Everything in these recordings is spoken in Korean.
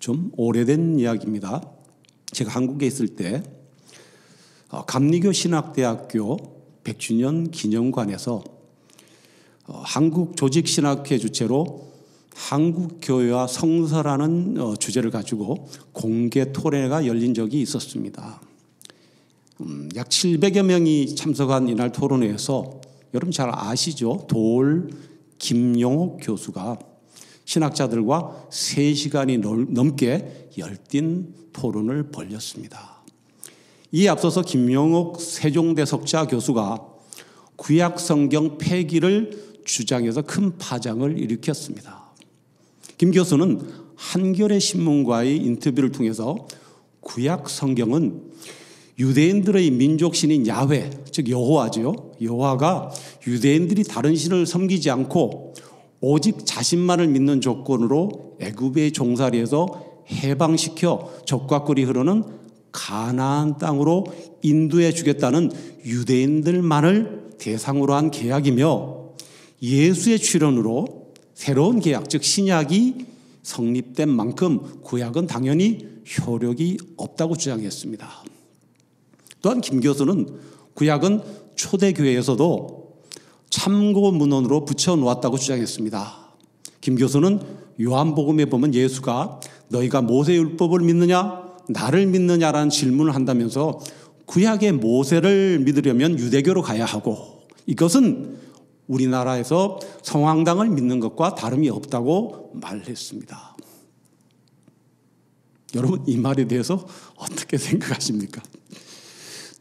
좀 오래된 이야기입니다. 제가 한국에 있을 때 감리교 신학대학교 100주년 기념관에서 한국조직신학회 주최로 한국교회와 성서라는 주제를 가지고 공개 토론회가 열린 적이 있었습니다. 약 700여 명이 참석한 이날 토론회에서 여러분 잘 아시죠? 도올 김용옥 교수가 신학자들과 3시간이 넘게 열띤 토론을 벌였습니다. 이에 앞서서 김용옥 세종대석자 교수가 구약 성경 폐기를 주장해서 큰 파장을 일으켰습니다. 김 교수는 한겨레 신문과의 인터뷰를 통해서 구약 성경은 유대인들의 민족 신인 야훼, 즉 여호와죠. 여호와가 유대인들이 다른 신을 섬기지 않고 오직 자신만을 믿는 조건으로 애굽의 종살이에서 해방시켜 적과 꿀이 흐르는 가나안 땅으로 인도해 주겠다는 유대인들만을 대상으로 한 계약이며, 예수의 출현으로 새로운 계약, 즉 신약이 성립된 만큼 구약은 당연히 효력이 없다고 주장했습니다. 또한 김 교수는 구약은 초대교회에서도 참고 문헌으로 붙여놓았다고 주장했습니다. 김 교수는 요한복음에 보면 예수가 너희가 모세율법을 믿느냐 나를 믿느냐라는 질문을 한다면서 구약의 모세를 믿으려면 유대교로 가야 하고 이것은 우리나라에서 성황당을 믿는 것과 다름이 없다고 말했습니다. 여러분 이 말에 대해서 어떻게 생각하십니까?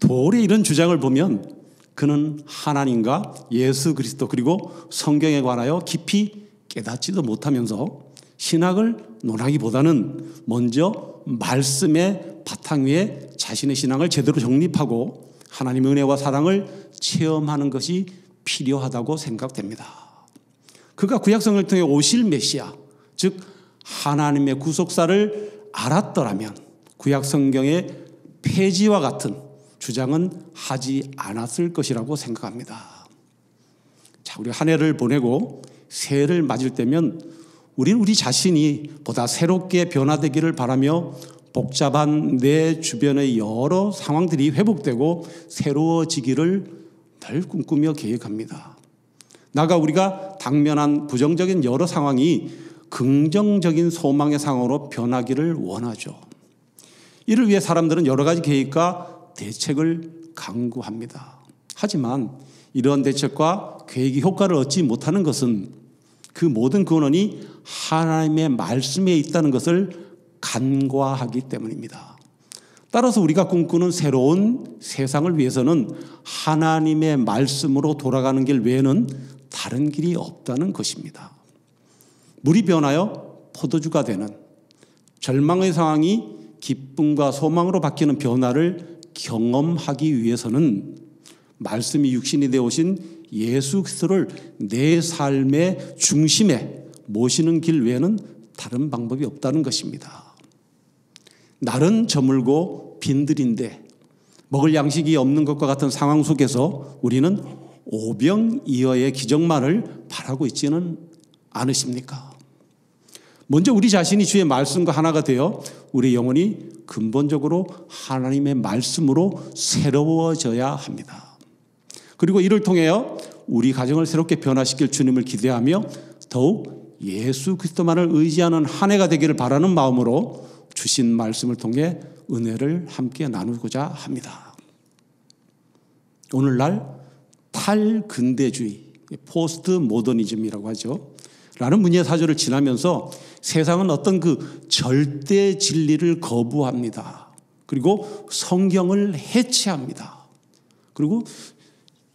도리 이런 주장을 보면 그는 하나님과 예수 그리스도 그리고 성경에 관하여 깊이 깨닫지도 못하면서 신학을 논하기보다는 먼저 말씀의 바탕 위에 자신의 신앙을 제대로 정립하고 하나님의 은혜와 사랑을 체험하는 것이 필요하다고 생각됩니다. 그가 구약성경을 통해 오실 메시아, 즉 하나님의 구속사를 알았더라면 구약성경의 폐지와 같은 주장은 하지 않았을 것이라고 생각합니다. 자, 우리 한 해를 보내고 새해를 맞을 때면 우리는 우리 자신이 보다 새롭게 변화되기를 바라며 복잡한 내 주변의 여러 상황들이 회복되고 새로워지기를 늘 꿈꾸며 계획합니다. 나아가 우리가 당면한 부정적인 여러 상황이 긍정적인 소망의 상황으로 변하기를 원하죠. 이를 위해 사람들은 여러 가지 계획과 대책을 강구합니다. 하지만 이러한 대책과 계획이 효과를 얻지 못하는 것은 그 모든 근원이 하나님의 말씀에 있다는 것을 간과하기 때문입니다. 따라서 우리가 꿈꾸는 새로운 세상을 위해서는 하나님의 말씀으로 돌아가는 길 외에는 다른 길이 없다는 것입니다. 물이 변하여 포도주가 되는, 절망의 상황이 기쁨과 소망으로 바뀌는 변화를 경험하기 위해서는 말씀이 육신이 되어 오신 예수 그리스도를 내 삶의 중심에 모시는 길 외에는 다른 방법이 없다는 것입니다. 날은 저물고 빈들인데 먹을 양식이 없는 것과 같은 상황 속에서 우리는 오병이어의 기적만을 바라고 있지는 않으십니까? 먼저 우리 자신이 주의 말씀과 하나가 되어 우리 영혼이 근본적으로 하나님의 말씀으로 새로워져야 합니다. 그리고 이를 통하여 우리 가정을 새롭게 변화시킬 주님을 기대하며 더욱 예수 그리스도만을 의지하는 한 해가 되기를 바라는 마음으로 주신 말씀을 통해 은혜를 함께 나누고자 합니다. 오늘날 탈근대주의, 포스트 모더니즘이라고 하죠. 라는 문예 사조를 지나면서 세상은 어떤 그 절대 진리를 거부합니다. 그리고 성경을 해체합니다. 그리고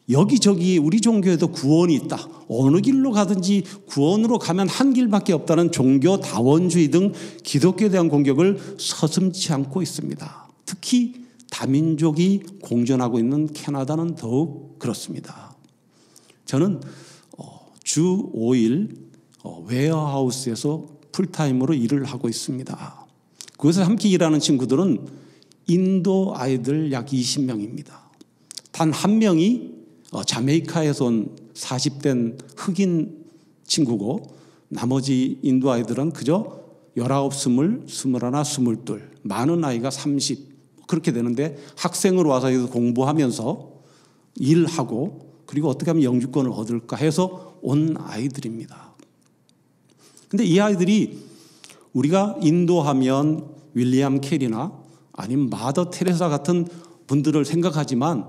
여기저기 우리 종교에도 구원이 있다. 어느 길로 가든지 구원으로 가면 한 길밖에 없다는 종교 다원주의 등 기독교에 대한 공격을 서슴지 않고 있습니다. 특히 다민족이 공존하고 있는 캐나다는 더욱 그렇습니다. 저는 주 5일 웨어하우스에서 풀타임으로 일을 하고 있습니다. 그곳에서 함께 일하는 친구들은 인도 아이들 약 20명입니다. 단 한 명이 자메이카에서 온 40된 흑인 친구고 나머지 인도 아이들은 그저 19, 20, 21, 22, 많은 아이가 30 그렇게 되는데 학생으로 와서 여기서 공부하면서 일하고 그리고 어떻게 하면 영주권을 얻을까 해서 온 아이들입니다. 근데 이 아이들이 우리가 인도하면 윌리엄 캐리나 아니면 마더 테레사 같은 분들을 생각하지만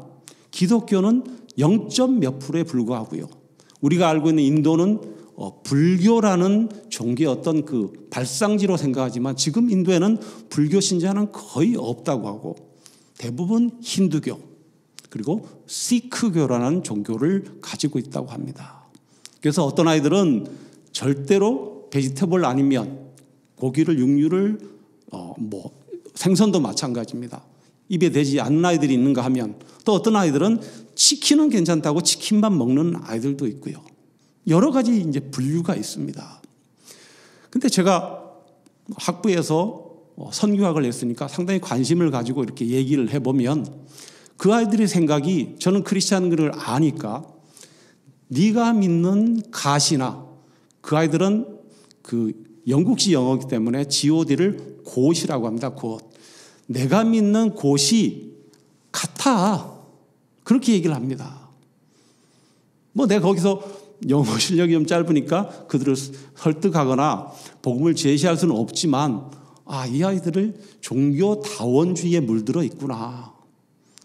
기독교는 0. 몇 프로에 불과하고요. 우리가 알고 있는 인도는 불교라는 종교의 어떤 그 발상지로 생각하지만 지금 인도에는 불교 신자는 거의 없다고 하고 대부분 힌두교 그리고 시크교라는 종교를 가지고 있다고 합니다. 그래서 어떤 아이들은 절대로 베지터블 아니면 고기를 육류를 생선도 마찬가지입니다. 입에 대지 않는 아이들이 있는가 하면 또 어떤 아이들은 치킨은 괜찮다고 치킨만 먹는 아이들도 있고요. 여러 가지 이제 분류가 있습니다. 근데 제가 학부에서 선교학을 했으니까 상당히 관심을 가지고 이렇게 얘기를 해보면 그 아이들의 생각이 저는 크리스찬을 아니까 네가 믿는 가시나 그 아이들은 그 영국식 영어이기 때문에 god를 곧이라고 합니다. 곧. 내가 믿는 곧이 같아. 그렇게 얘기를 합니다. 내가 거기서 영어 실력이 좀 짧으니까 그들을 설득하거나 복음을 제시할 수는 없지만 이 아이들을 종교다원주의에 물들어 있구나.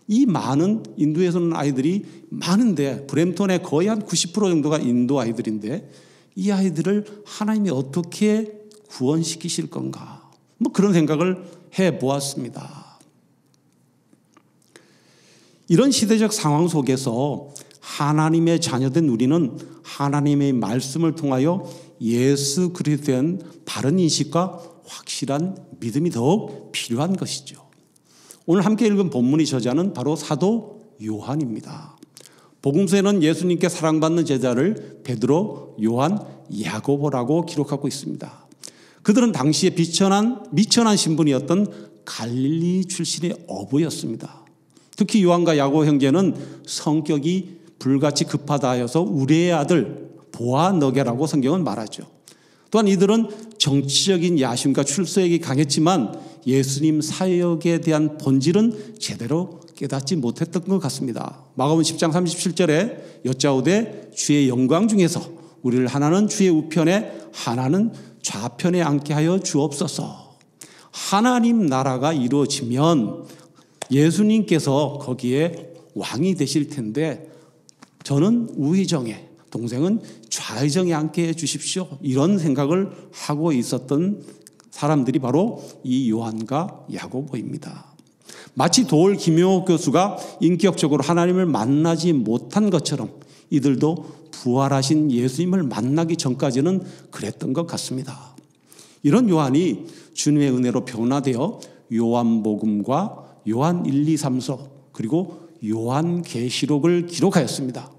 이 많은 인도에서는 아이들이 많은데 브램톤의 거의 한 90% 정도가 인도 아이들인데 이 아이들을 하나님이 어떻게 구원시키실 건가? 그런 생각을 해보았습니다. 이런 시대적 상황 속에서 하나님의 자녀된 우리는 하나님의 말씀을 통하여 예수 그리스도에 대한 바른 인식과 확실한 믿음이 더욱 필요한 것이죠. 오늘 함께 읽은 본문의 저자는 바로 사도 요한입니다. 복음서에는 예수님께 사랑받는 제자를 베드로, 요한, 야고보라고 기록하고 있습니다. 그들은 당시에 미천한 신분이었던 갈릴리 출신의 어부였습니다. 특히 요한과 야고보 형제는 성격이 불같이 급하다 하여서 우레의 아들 보아너게라고 성경은 말하죠. 또한 이들은 정치적인 야심과 출세욕이 강했지만 예수님 사역에 대한 본질은 제대로 깨닫지 못했던 것 같습니다. 마가복음 10장 37절에 여짜오되 주의 영광 중에서 우리를 하나는 주의 우편에 하나는 좌편에 앉게 하여 주옵소서. 하나님 나라가 이루어지면 예수님께서 거기에 왕이 되실 텐데 저는 우의정에 동생은 좌의정에 앉게 해 주십시오. 이런 생각을 하고 있었던 사람들이 바로 이 요한과 야고보입니다. 마치 도올 김용옥 교수가 인격적으로 하나님을 만나지 못한 것처럼 이들도 부활하신 예수님을 만나기 전까지는 그랬던 것 같습니다. 이런 요한이 주님의 은혜로 변화되어 요한복음과 요한 1, 2, 3서 그리고 요한계시록을 기록하였습니다.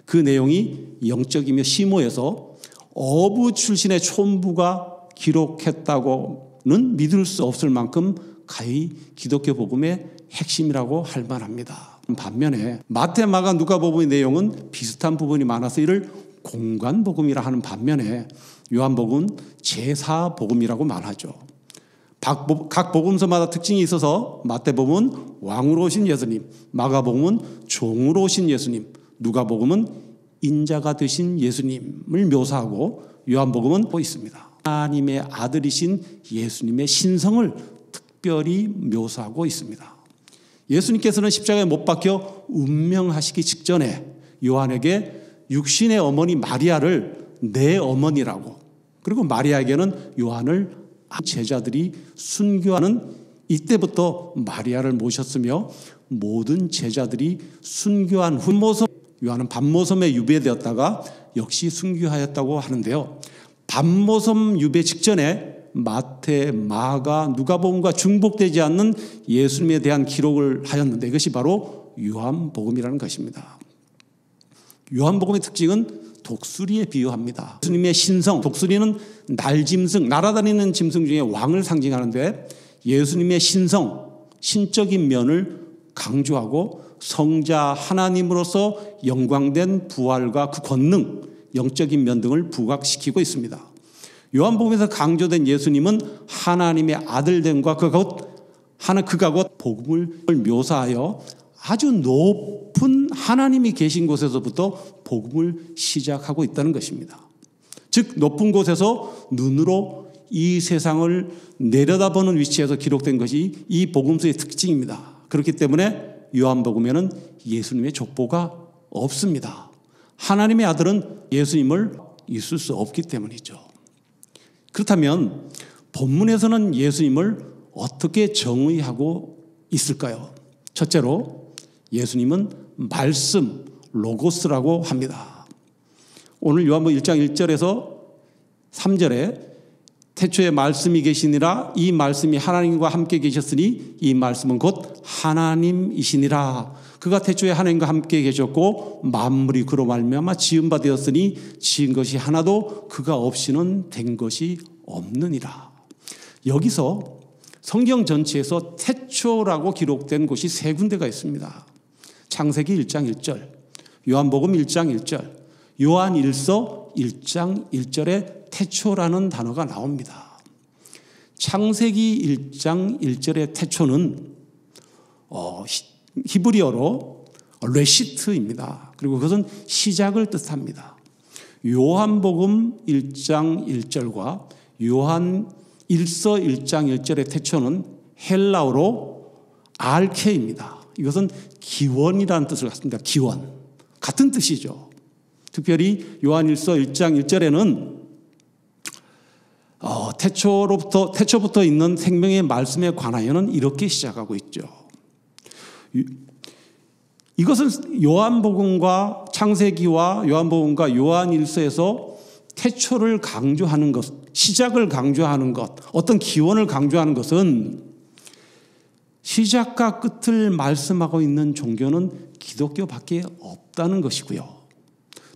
그 내용이 영적이며 심오해서 어부 출신의 촌부가 기록했다고는 믿을 수 없을 만큼 가히 기독교 복음의 핵심이라고 할 만합니다. 반면에 마태, 마가, 누가복음의 내용은 비슷한 부분이 많아서 이를 공관복음이라 하는 반면에 요한복음은 제사복음이라고 말하죠. 각 복음서마다 특징이 있어서 마태복음은 왕으로 오신 예수님, 마가복음은 종으로 오신 예수님, 누가복음은 인자가 되신 예수님을 묘사하고 요한복음은 또 있습니다. 하나님의 아들이신 예수님의 신성을 특별히 묘사하고 있습니다. 예수님께서는 십자가에 못 박혀 운명하시기 직전에 요한에게 육신의 어머니 마리아를 내 어머니라고 그리고 마리아에게는 요한을 제자들이 순교하는 이때부터 마리아를 모셨으며 모든 제자들이 순교한 후 요한은 밤모섬에 유배되었다가 역시 순교하였다고 하는데요. 밤모섬 유배 직전에 마태, 마가, 누가복음과 중복되지 않는 예수님에 대한 기록을 하였는데 이것이 바로 요한복음이라는 것입니다. 요한복음의 특징은 독수리에 비유합니다. 예수님의 신성, 독수리는 날짐승, 날아다니는 짐승 중에 왕을 상징하는데 예수님의 신성, 신적인 면을 강조하고 성자 하나님으로서 영광된 부활과 그 권능, 영적인 면 등을 부각시키고 있습니다. 요한복음에서 강조된 예수님은 하나님의 아들됨과 그가 곧 복음을 묘사하여 아주 높은 하나님이 계신 곳에서부터 복음을 시작하고 있다는 것입니다. 즉 높은 곳에서 눈으로 이 세상을 내려다보는 위치에서 기록된 것이 이 복음서의 특징입니다. 그렇기 때문에 요한복음에는 예수님의 족보가 없습니다. 하나님의 아들은 예수님을 있을 수 없기 때문이죠. 그렇다면 본문에서는 예수님을 어떻게 정의하고 있을까요? 첫째로 예수님은 말씀, 로고스라고 합니다. 오늘 요한복음 1장 1절에서 3절에 태초에 말씀이 계시니라 이 말씀이 하나님과 함께 계셨으니 이 말씀은 곧 하나님이시니라. 그가 태초에 하나님과 함께 계셨고 만물이 그로 말미암아 지은 바 되었으니 지은 것이 하나도 그가 없이는 된 것이 없느니라. 여기서 성경 전체에서 태초라고 기록된 곳이 세 군데가 있습니다. 창세기 1장 1절, 요한복음 1장 1절, 요한일서 1장 1절에 태초라는 단어가 나옵니다. 창세기 1장 1절의 태초는 히브리어로 레시트입니다. 그리고 그것은 시작을 뜻합니다. 요한복음 1장 1절과 요한일서 1장 1절의 태초는 헬라어로 알케입니다. 이것은 기원이라는 뜻을 갖습니다. 기원. 같은 뜻이죠. 특별히 요한일서 1장 1절에는 태초부터 있는 생명의 말씀에 관하여는 이렇게 시작하고 있죠. 이것은 요한복음과 창세기와 요한복음과 요한일서에서 태초를 강조하는 것, 시작을 강조하는 것, 어떤 기원을 강조하는 것은 시작과 끝을 말씀하고 있는 종교는 기독교밖에 없다는 것이고요.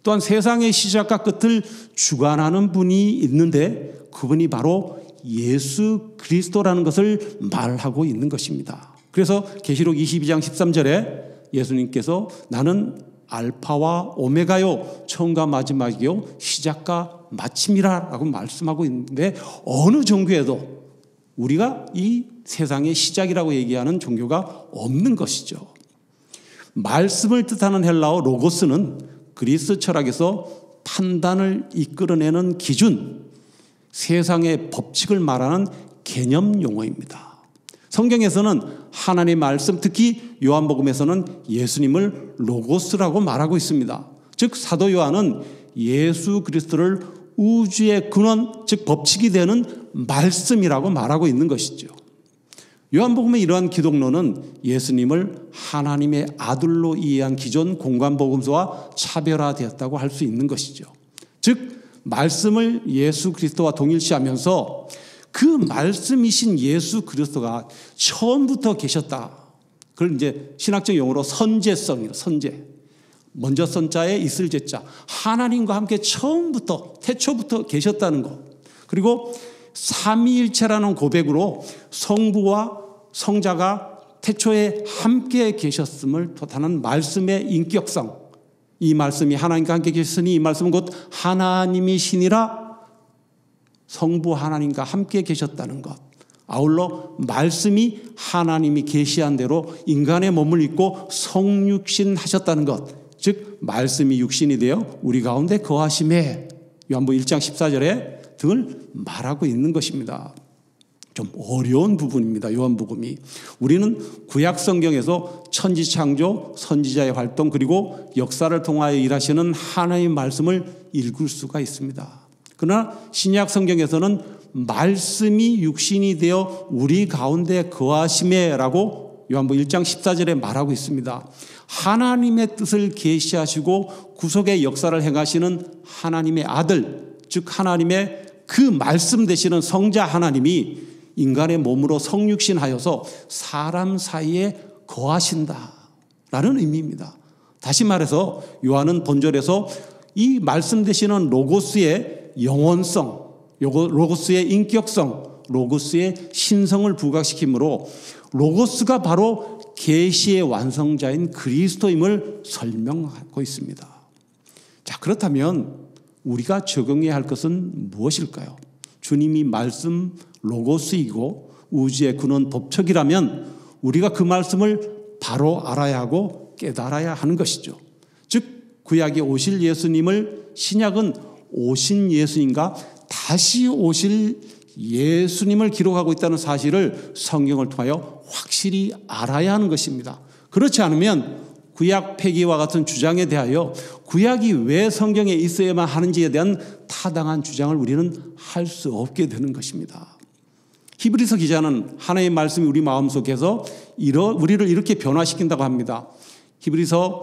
또한 세상의 시작과 끝을 주관하는 분이 있는데 그분이 바로 예수 그리스도라는 것을 말하고 있는 것입니다. 그래서 계시록 22장 13절에 예수님께서 나는 알파와 오메가요, 처음과 마지막이요, 시작과 마침이라 라고 말씀하고 있는데 어느 종교에도 우리가 이 세상의 시작이라고 얘기하는 종교가 없는 것이죠. 말씀을 뜻하는 헬라어 로고스는 그리스 철학에서 판단을 이끌어내는 기준, 세상의 법칙을 말하는 개념 용어입니다. 성경에서는 하나님의 말씀, 특히 요한복음에서는 예수님을 로고스라고 말하고 있습니다. 즉 사도 요한은 예수 그리스도를 우주의 근원, 즉 법칙이 되는 말씀이라고 말하고 있는 것이죠. 요한복음의 이러한 기독론은 예수님을 하나님의 아들로 이해한 기존 공관복음서와 차별화되었다고 할 수 있는 것이죠. 즉 말씀을 예수 그리스도와 동일시하면서 그 말씀이신 예수 그리스도가 처음부터 계셨다. 그걸 이제 신학적 용어로 선제성이에요. 선제. 먼저 선자에 있을 제자. 하나님과 함께 처음부터 태초부터 계셨다는 것. 그리고 삼위일체라는 고백으로 성부와 성자가 태초에 함께 계셨음을 뜻하는 말씀의 인격성. 이 말씀이 하나님과 함께 계셨으니 이 말씀은 곧 하나님이시니라. 성부 하나님과 함께 계셨다는 것. 아울러 말씀이 하나님이 계시한 대로 인간의 몸을 입고 성육신하셨다는 것. 즉 말씀이 육신이 되어 우리 가운데 거하심에 요한복음 1장 14절에 등을 말하고 있는 것입니다. 좀 어려운 부분입니다. 요한복음이. 우리는 구약 성경에서 천지창조, 선지자의 활동 그리고 역사를 통하여 일하시는 하나님의 말씀을 읽을 수가 있습니다. 그러나 신약 성경에서는 말씀이 육신이 되어 우리 가운데 거하심에라고 요한복음 1장 14절에 말하고 있습니다. 하나님의 뜻을 계시하시고 구속의 역사를 행하시는 하나님의 아들, 즉 하나님의 그 말씀 되시는 성자 하나님이 인간의 몸으로 성육신하여서 사람 사이에 거하신다라는 의미입니다. 다시 말해서 요한은 본절에서 이 말씀 되시는 로고스의 영원성, 로고스의 인격성, 로고스의 신성을 부각시키므로 로고스가 바로 계시의 완성자인 그리스도임을 설명하고 있습니다. 자, 그렇다면 우리가 적용해야 할 것은 무엇일까요? 주님이 말씀 로고스이고 우주의 근원 법칙이라면 우리가 그 말씀을 바로 알아야 하고 깨달아야 하는 것이죠. 즉 구약에 오실 예수님을 신약은 오신 예수님과 다시 오실 예수님을 기록하고 있다는 사실을 성경을 통하여 확실히 알아야 하는 것입니다. 그렇지 않으면 구약 폐기와 같은 주장에 대하여 구약이 왜 성경에 있어야만 하는지에 대한 타당한 주장을 우리는 할 수 없게 되는 것입니다. 히브리서 기자는 하나님의 말씀이 우리 마음속에서 우리를 이렇게 변화시킨다고 합니다. 히브리서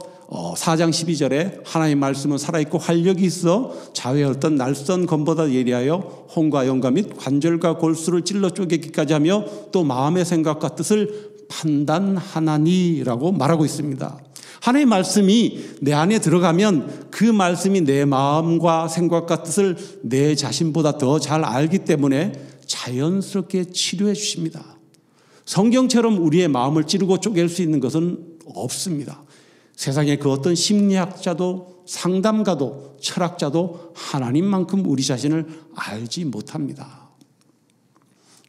4장 12절에 하나님의 말씀은 살아있고 활력이 있어 자외 어떤 날선 검보다 예리하여 혼과 영과 및 관절과 골수를 찔러 쪼개기까지 하며 또 마음의 생각과 뜻을 판단하나니라고 말하고 있습니다. 하나님의 말씀이 내 안에 들어가면 그 말씀이 내 마음과 생각과 뜻을 내 자신보다 더 잘 알기 때문에 자연스럽게 치료해 주십니다. 성경처럼 우리의 마음을 찌르고 쪼갤 수 있는 것은 없습니다. 세상에 그 어떤 심리학자도 상담가도 철학자도 하나님만큼 우리 자신을 알지 못합니다.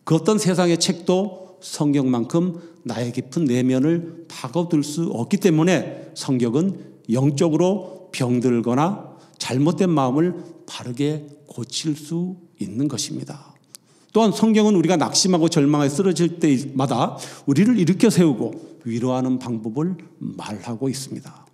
그 어떤 세상의 책도 성경만큼 나의 깊은 내면을 파고들 수 없기 때문에 성경은 영적으로 병들거나 잘못된 마음을 바르게 고칠 수 있는 것입니다. 또한 성경은 우리가 낙심하고 절망에 쓰러질 때마다 우리를 일으켜 세우고 위로하는 방법을 말하고 있습니다.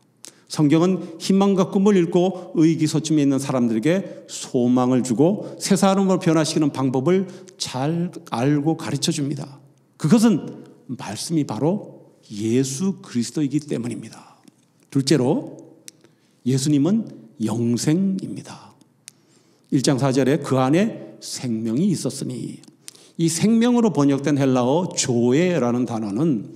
성경은 희망과 꿈을 잃고 의기소침해 있는 사람들에게 소망을 주고 새 사람으로 변화시키는 방법을 잘 알고 가르쳐 줍니다. 그것은 말씀이 바로 예수 그리스도이기 때문입니다. 둘째로 예수님은 영생입니다. 1장 4절에 그 안에 생명이 있었으니, 이 생명으로 번역된 헬라어 조에라는 단어는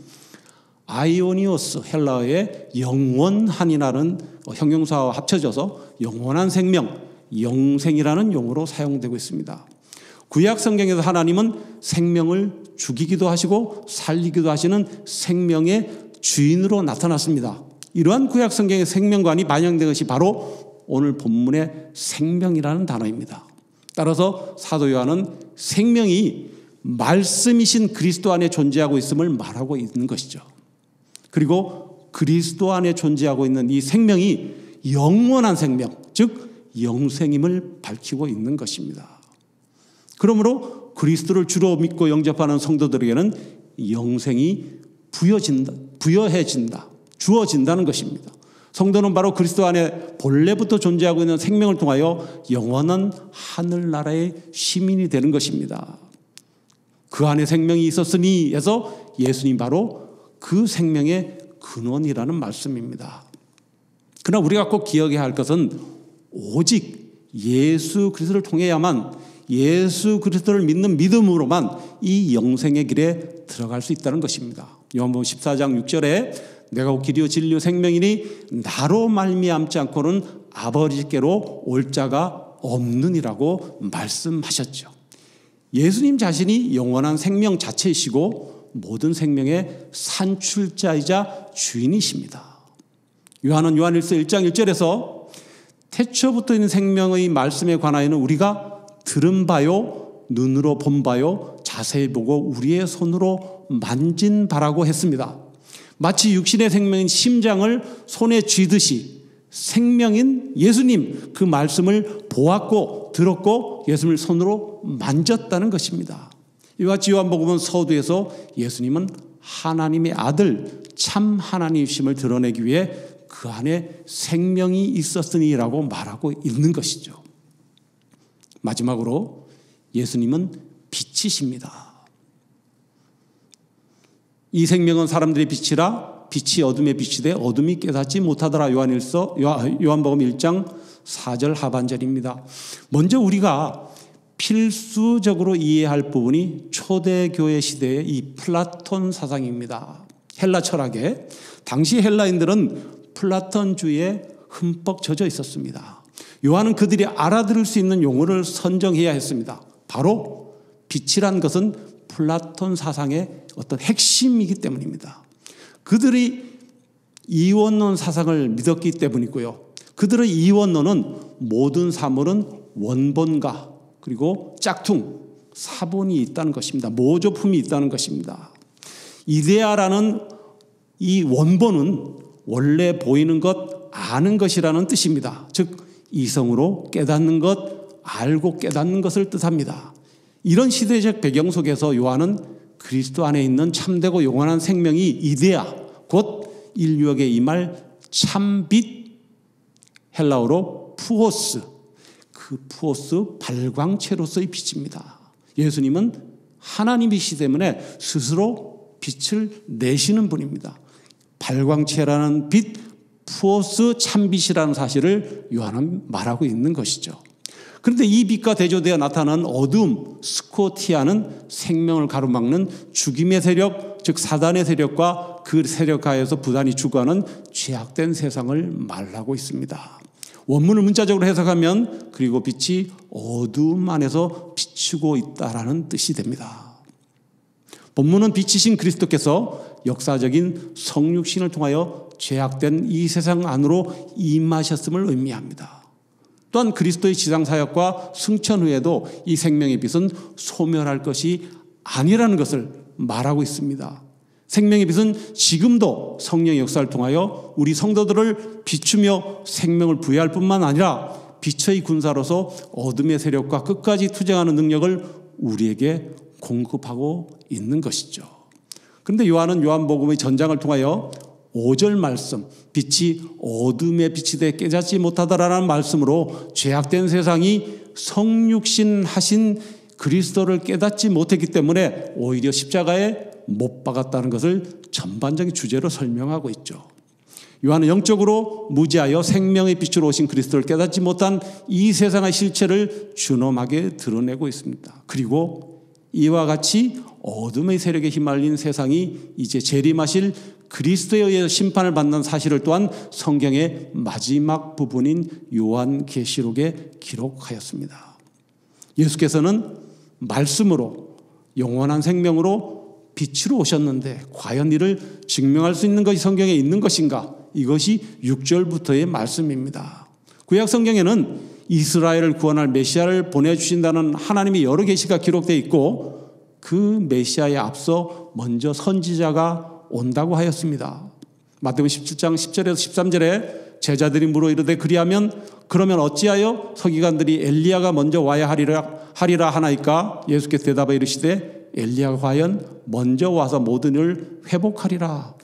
아이오니오스, 헬라어의 영원한이라는 형용사와 합쳐져서 영원한 생명, 영생이라는 용어로 사용되고 있습니다. 구약 성경에서 하나님은 생명을 죽이기도 하시고 살리기도 하시는 생명의 주인으로 나타났습니다. 이러한 구약 성경의 생명관이 반영된 것이 바로 오늘 본문의 생명이라는 단어입니다. 따라서 사도 요한은 생명이 말씀이신 그리스도 안에 존재하고 있음을 말하고 있는 것이죠. 그리고 그리스도 안에 존재하고 있는 이 생명이 영원한 생명, 즉 영생임을 밝히고 있는 것입니다. 그러므로 그리스도를 주로 믿고 영접하는 성도들에게는 영생이 부여해진다, 주어진다는 것입니다. 성도는 바로 그리스도 안에 본래부터 존재하고 있는 생명을 통하여 영원한 하늘나라의 시민이 되는 것입니다. 그 안에 생명이 있었으니 해서 예수님 바로 그 생명의 근원이라는 말씀입니다. 그러나 우리가 꼭 기억해야 할 것은 오직 예수 그리스도를 통해야만, 예수 그리스도를 믿는 믿음으로만 이 영생의 길에 들어갈 수 있다는 것입니다. 요한복음 14장 6절에 내가 곧 길이요 진리요 생명이니 나로 말미암지 않고는 아버지께로 올 자가 없느니라고 말씀하셨죠. 예수님 자신이 영원한 생명 자체이시고 모든 생명의 산출자이자 주인이십니다. 요한은 요한일서 1장 1절에서 태초부터 있는 생명의 말씀에 관하여는 우리가 들은 바요 눈으로 본 바요 자세히 보고 우리의 손으로 만진 바라고 했습니다. 마치 육신의 생명인 심장을 손에 쥐듯이 생명인 예수님 그 말씀을 보았고 들었고 예수님을 손으로 만졌다는 것입니다. 이와 같이 요한복음은 서두에서 예수님은 하나님의 아들 참 하나님이심을 드러내기 위해 그 안에 생명이 있었으니라고 말하고 있는 것이죠. 마지막으로 예수님은 빛이십니다. 이 생명은 사람들의 빛이라 빛이 어둠에 빛이 돼 어둠이 깨닫지 못하더라. 요한복음 1장 4절 하반절입니다. 먼저 우리가 필수적으로 이해할 부분이 초대교회 시대의 이 플라톤 사상입니다. 헬라 철학에 당시 헬라인들은 플라톤주의에 흠뻑 젖어 있었습니다. 요한은 그들이 알아들을 수 있는 용어를 선정해야 했습니다. 바로 빛이란 것은 플라톤 사상의 어떤 핵심이기 때문입니다. 그들이 이원론 사상을 믿었기 때문이고요. 그들의 이원론은 모든 사물은 원본과 그리고 짝퉁, 사본이 있다는 것입니다. 모조품이 있다는 것입니다. 이데아라는 이 원본은 원래 보이는 것, 아는 것이라는 뜻입니다. 즉 이성으로 깨닫는 것, 알고 깨닫는 것을 뜻합니다. 이런 시대적 배경 속에서 요한은 그리스도 안에 있는 참되고 영원한 생명이 이데아, 곧 인류에게 임할 참빛, 헬라어로 푸오스, 그 푸오스 발광체로서의 빛입니다. 예수님은 하나님이시기 때문에 스스로 빛을 내시는 분입니다. 발광체라는 빛, 푸오스 참빛이라는 사실을 요한은 말하고 있는 것이죠. 그런데 이 빛과 대조되어 나타나는 어둠, 스코티아는 생명을 가로막는 죽임의 세력, 즉 사단의 세력과 그 세력하에서 부단히 죽어가는 죄악된 세상을 말하고 있습니다. 원문을 문자적으로 해석하면 그리고 빛이 어둠 안에서 비추고 있다라는 뜻이 됩니다. 본문은 빛이신 그리스도께서 역사적인 성육신을 통하여 죄악된 이 세상 안으로 임하셨음을 의미합니다. 또한 그리스도의 지상사역과 승천 후에도 이 생명의 빛은 소멸할 것이 아니라는 것을 말하고 있습니다. 생명의 빛은 지금도 성령의 역사를 통하여 우리 성도들을 비추며 생명을 부여할 뿐만 아니라 빛의 군사로서 어둠의 세력과 끝까지 투쟁하는 능력을 우리에게 공급하고 있는 것이죠. 그런데 요한은 요한복음의 전장을 통하여 5절 말씀, 빛이 어둠에 빛이 돼 깨닫지 못하다라는 말씀으로 죄악된 세상이 성육신 하신 그리스도를 깨닫지 못했기 때문에 오히려 십자가에 못 박았다는 것을 전반적인 주제로 설명하고 있죠. 요한은 영적으로 무지하여 생명의 빛으로 오신 그리스도를 깨닫지 못한 이 세상의 실체를 준엄하게 드러내고 있습니다. 그리고 이와 같이 어둠의 세력에 휘말린 세상이 이제 재림하실 그리스도에 의해 심판을 받는 사실을 또한 성경의 마지막 부분인 요한계시록에 기록하였습니다. 예수께서는 말씀으로 영원한 생명으로 빛으로 오셨는데 과연 이를 증명할 수 있는 것이 성경에 있는 것인가? 이것이 6절부터의 말씀입니다. 구약 성경에는 이스라엘을 구원할 메시아를 보내주신다는 하나님의 여러 계시가 기록되어 있고 그 메시아에 앞서 먼저 선지자가 온다고 하였습니다. 마태복음 17장 10절에서 13절에 제자들이 물어 이르되 그러면 어찌하여 서기관들이 엘리야가 먼저 와야 하리라 하나이까? 예수께서 대답하여 이르시되 엘리야가 과연 먼저 와서 모든 일을 회복하리라.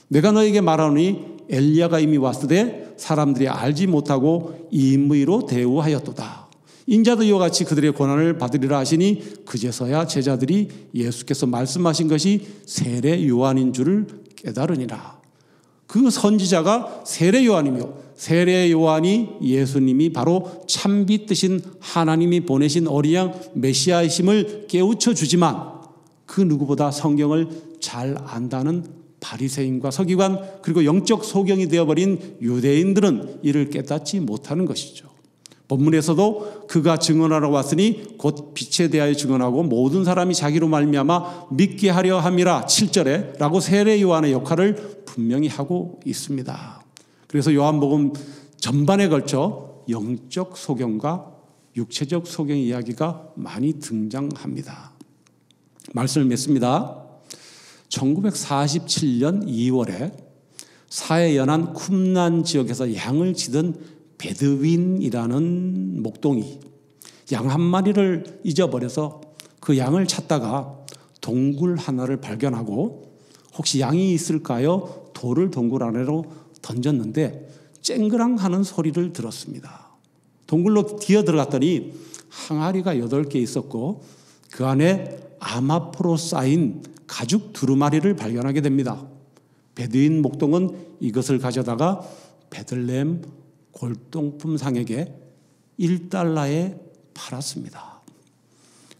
내가 너에게 말하노니 엘리야가 이미 왔으되 사람들이 알지 못하고 임의로 대우하였도다. 인자도 이와 같이 그들의 고난을 받으리라 하시니 그제서야 제자들이 예수께서 말씀하신 것이 세례 요한인 줄을 깨달으니라. 그 선지자가 세례 요한이며 세례 요한이 예수님이 바로 참빛 되신 하나님이 보내신 어린 양 메시아이심을 깨우쳐 주지만 그 누구보다 성경을 잘 안다는 바리새인과 서기관 그리고 영적 소경이 되어버린 유대인들은 이를 깨닫지 못하는 것이죠. 본문에서도 그가 증언하러 왔으니 곧 빛에 대하여 증언하고 모든 사람이 자기로 말미암아 믿게 하려 함이라 7절에 라고 세례 요한의 역할을 분명히 하고 있습니다. 그래서 요한복음 전반에 걸쳐 영적 소경과 육체적 소경 이야기가 많이 등장합니다. 말씀을 맺습니다. 1947년 2월에 사해 연안 쿰란 지역에서 양을 치던 베드윈이라는 목동이 양 한 마리를 잊어버려서 그 양을 찾다가 동굴 하나를 발견하고 혹시 양이 있을까요? 돌을 동굴 안으로 던졌는데 쨍그랑 하는 소리를 들었습니다. 동굴로 기어들어갔더니 항아리가 8개 있었고 그 안에 아마포로 쌓인 가죽 두루마리를 발견하게 됩니다. 베드윈 목동은 이것을 가져다가 베들레헴 골동품상에게 1달러에 팔았습니다.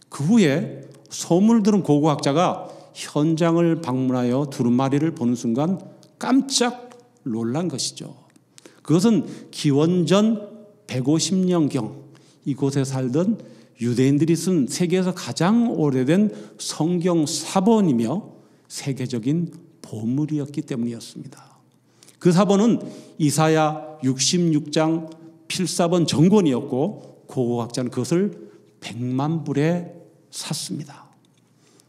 그 후에 소문을 들은 고고학자가 현장을 방문하여 두루마리를 보는 순간 깜짝 놀란 것이죠. 그것은 기원전 150년경 이곳에 살던 유대인들이 쓴 세계에서 가장 오래된 성경 사본이며 세계적인 보물이었기 때문이었습니다. 그 사본은 이사야 66장 필사본 정권이었고 고고학자는 그것을 100만 불에 샀습니다.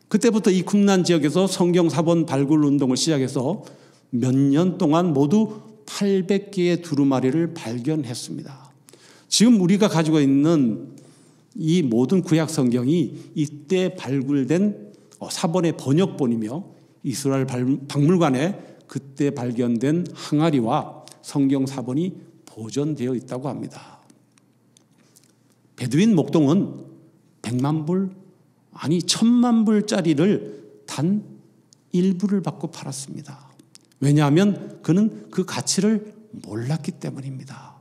그때부터 이 쿰란 지역에서 성경 사본 발굴 운동을 시작해서 몇 년 동안 모두 800개의 두루마리를 발견했습니다. 지금 우리가 가지고 있는 이 모든 구약 성경이 이때 발굴된 사본의 번역본이며 이스라엘 박물관에 그때 발견된 항아리와 성경 사본이 보존되어 있다고 합니다. 베두인 목동은 100만 불, 아니 1000만 불짜리를 단 일부를 받고 팔았습니다. 왜냐하면 그는 그 가치를 몰랐기 때문입니다.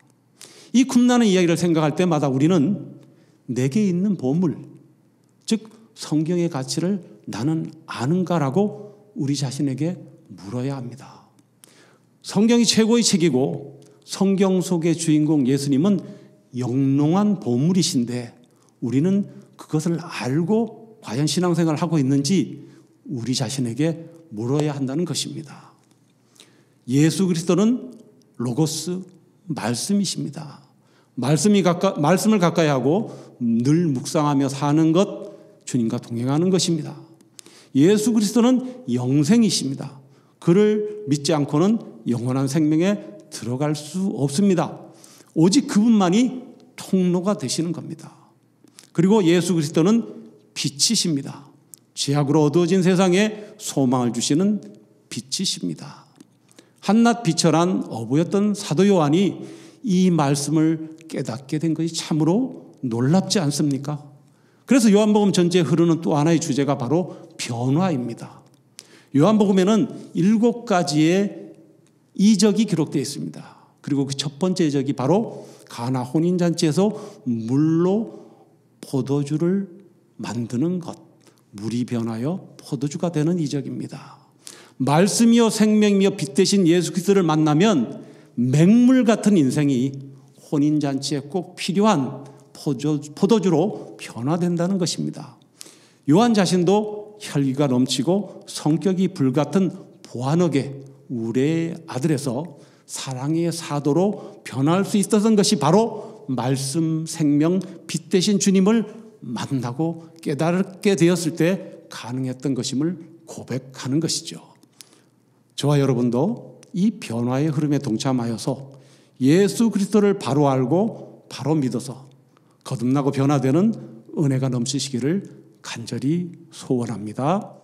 이 쿰란의 이야기를 생각할 때마다 우리는 내게 있는 보물, 즉 성경의 가치를 나는 아는가라고 우리 자신에게 물어야 합니다. 성경이 최고의 책이고 성경 속의 주인공 예수님은 영롱한 보물이신데 우리는 그것을 알고 과연 신앙생활을 하고 있는지 우리 자신에게 물어야 한다는 것입니다. 예수 그리스도는 로고스, 말씀이십니다. 말씀을 가까이 하고 늘 묵상하며 사는 것, 주님과 동행하는 것입니다. 예수 그리스도는 영생이십니다. 그를 믿지 않고는 영원한 생명에 들어갈 수 없습니다. 오직 그분만이 통로가 되시는 겁니다. 그리고 예수 그리스도는 빛이십니다. 죄악으로 어두워진 세상에 소망을 주시는 빛이십니다. 한낱 비천한 어부였던 사도 요한이 이 말씀을 깨닫게 된 것이 참으로 놀랍지 않습니까? 그래서 요한복음 전체에 흐르는 또 하나의 주제가 바로 변화입니다. 요한복음에는 7가지의 이적이 기록되어 있습니다. 그리고 그 첫 번째 이적이 바로 가나 혼인잔치에서 물로 포도주를 만드는 것, 물이 변하여 포도주가 되는 이적입니다. 말씀이요 생명이요 빛 되신 예수 그리스도를 만나면 맹물 같은 인생이 혼인잔치에 꼭 필요한 포도주로 변화된다는 것입니다. 요한 자신도 혈기가 넘치고 성격이 불같은 보아너게 우레의 아들에서 사랑의 사도로 변할 수 있었던 것이 바로 말씀, 생명, 빛 되신 주님을 만나고 깨닫게 되었을 때 가능했던 것임을 고백하는 것이죠. 저와 여러분도 이 변화의 흐름에 동참하여서 예수 그리스도를 바로 알고 바로 믿어서 거듭나고 변화되는 은혜가 넘치시기를 간절히 소원합니다.